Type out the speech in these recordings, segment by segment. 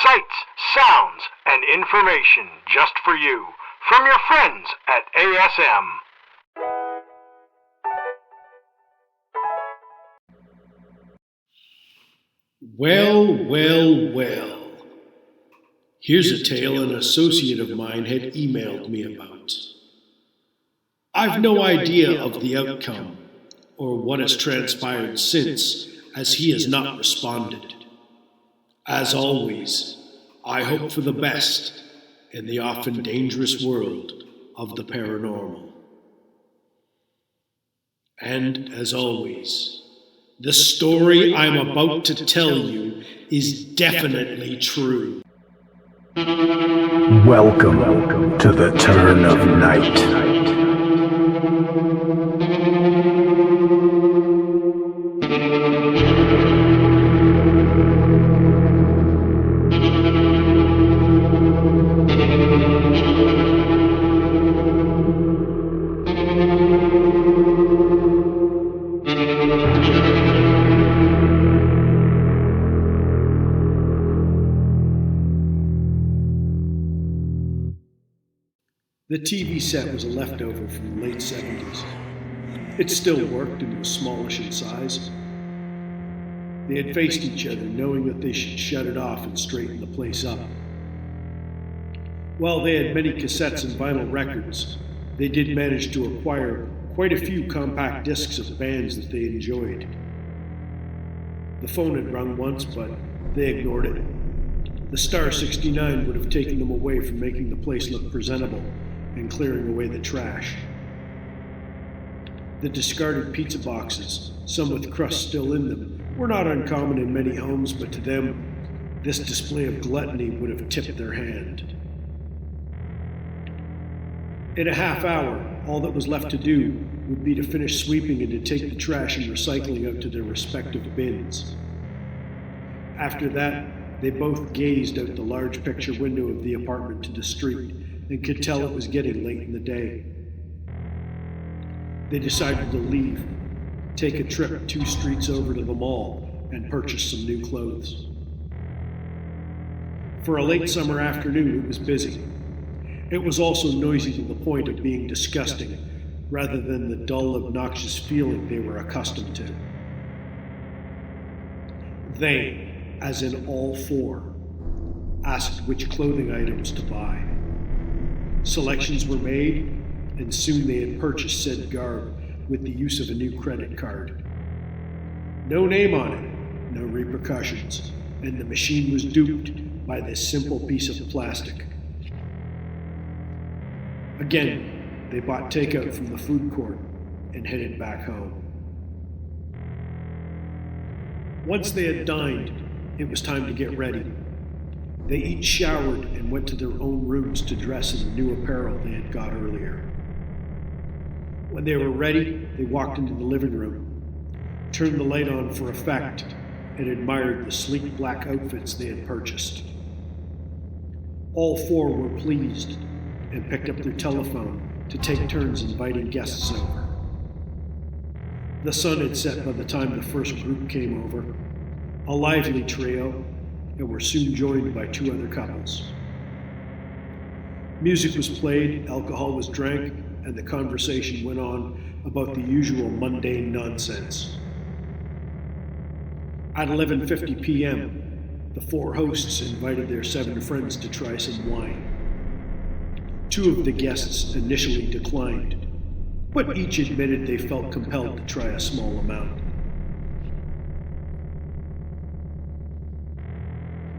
sights, sounds, and information just for you from your friends at ASM. Well. Here's a tale an associate of mine had emailed me about. I've no idea of the outcome or what has transpired since, as he has not responded. As always, I hope for the best in the often dangerous world of the paranormal. And as always, the story I'm about to tell you is definitely true. Welcome to the turn of night. The TV set was a leftover from the late 70s. It still worked and was smallish in size. They had faced each other, knowing that they should shut it off and straighten the place up. While they had many cassettes and vinyl records, they did manage to acquire quite a few compact discs of bands that they enjoyed. The phone had rung once, but they ignored it. The Star 69 would have taken them away from making the place look presentable and clearing away the trash. The discarded pizza boxes, some with crust still in them, were not uncommon in many homes, but to them, this display of gluttony would have tipped their hand. In a half hour, all that was left to do would be to finish sweeping and to take the trash and recycling out to their respective bins. After that, they both gazed out the large picture window of the apartment to the street and could tell it was getting late in the day. They decided to leave, take a trip 2 streets over to the mall, and purchase some new clothes. For a late summer afternoon, it was busy. It was also noisy to the point of being disgusting, rather than the dull, obnoxious feeling they were accustomed to. They, as in all 4, asked which clothing items to buy. Selections were made, and soon they had purchased said garb with the use of a new credit card. No name on it, no repercussions, and the machine was duped by this simple piece of plastic. Again, they bought takeout from the food court and headed back home. Once they had dined, it was time to get ready. They each showered and went to their own rooms to dress in the new apparel they had got earlier. When they were ready, they walked into the living room, turned the light on for effect, and admired the sleek black outfits they had purchased. All 4 were pleased and picked up their telephone to take turns inviting guests over. The sun had set by the time the first group came over, a lively trio, and were soon joined by 2 other couples. Music was played, alcohol was drank, and the conversation went on about the usual mundane nonsense. At 11:50 p.m., the 4 hosts invited their 7 friends to try some wine. 2 of the guests initially declined, but each admitted they felt compelled to try a small amount.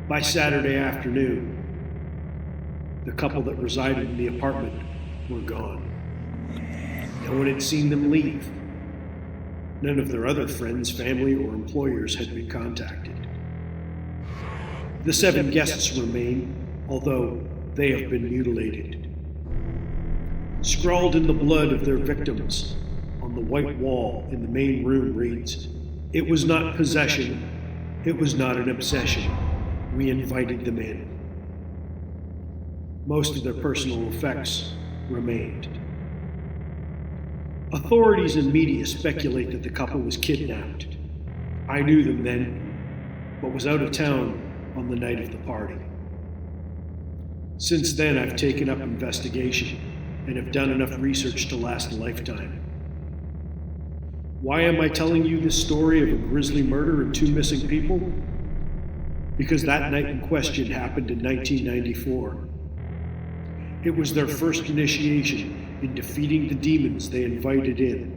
By Saturday afternoon, the couple that resided in the apartment were gone. No one had seen them leave. None of their other friends, family, or employers had been contacted. The 7 guests remain, although they have been mutilated. Scrawled in the blood of their victims on the white wall in the main room reads, "It was not possession, it was not an obsession. We invited them in." Most of their personal effects remained. Authorities and media speculate that the couple was kidnapped. I knew them then, but was out of town on the night of the party. Since then, I've taken up investigation and have done enough research to last a lifetime. Why am I telling you this story of a grisly murder and 2 missing people? Because that night in question happened in 1994. It was their first initiation in defeating the demons they invited in.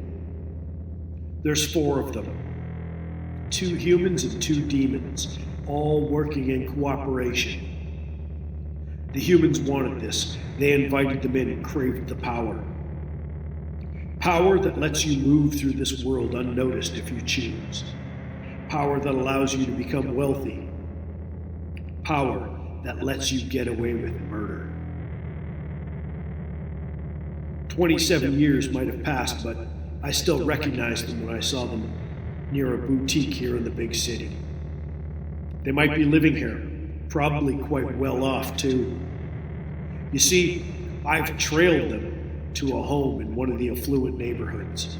There's 4 of them. 2 humans and 2 demons, all working in cooperation. The humans wanted this. They invited them in and craved the power. Power that lets you move through this world unnoticed if you choose. Power that allows you to become wealthy. Power that lets you get away with murder. 27 years might have passed, but I still recognized them when I saw them near a boutique here in the big city. They might be living here, probably quite well off too. You see, I've trailed them to a home in one of the affluent neighborhoods.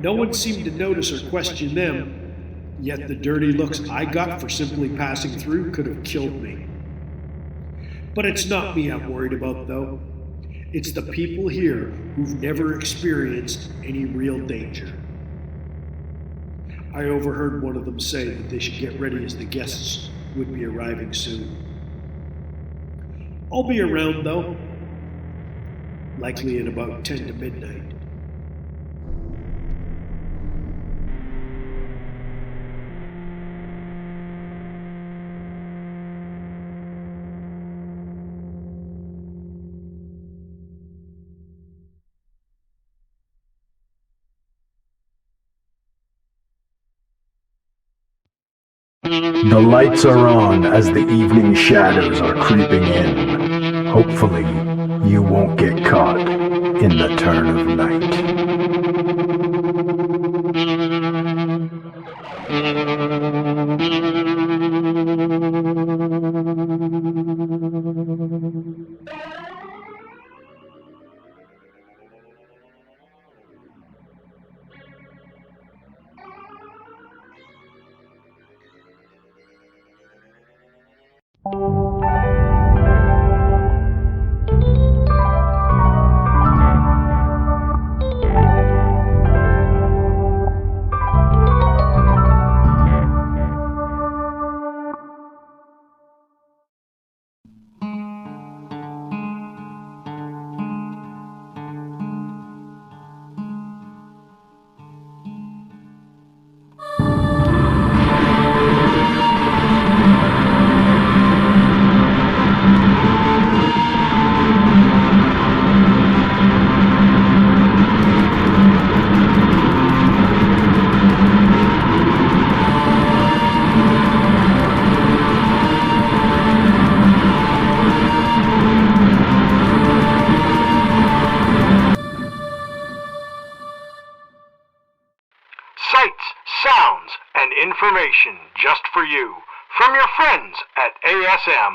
No one seemed to notice or question them, yet the dirty looks I got for simply passing through could have killed me. But it's not me I'm worried about, though. It's the people here who've never experienced any real danger. I overheard one of them say that they should get ready as the guests would be arriving soon. I'll be around, though. Likely at about 10 to midnight. The lights are on as the evening shadows are creeping in. Hopefully, you won't get caught in the turn of night. Sights, sounds, and information just for you from your friends at ASM.